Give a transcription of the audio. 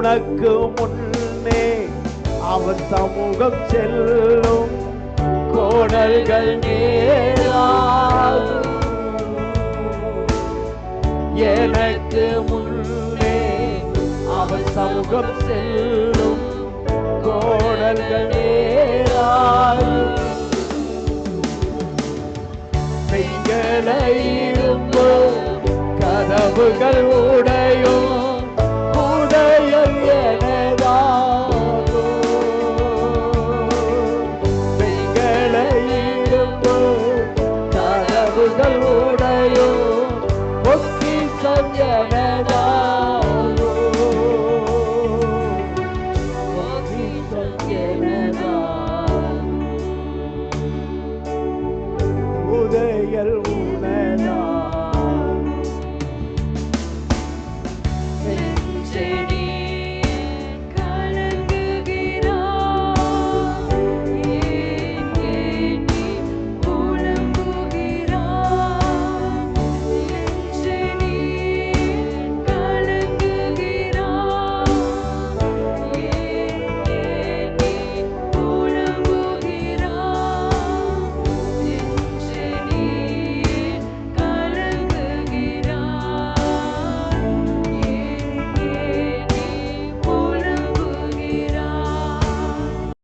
உனக்கு முன்னே அவர் சமூகம் செல்லும் கோடல்கள் நேராகும். எனக்கு முன்னே அவர் சமூகம் செல்லும் கோடல்கள் நேராகும். செங்கலை இரும்பு கதவுகள் உட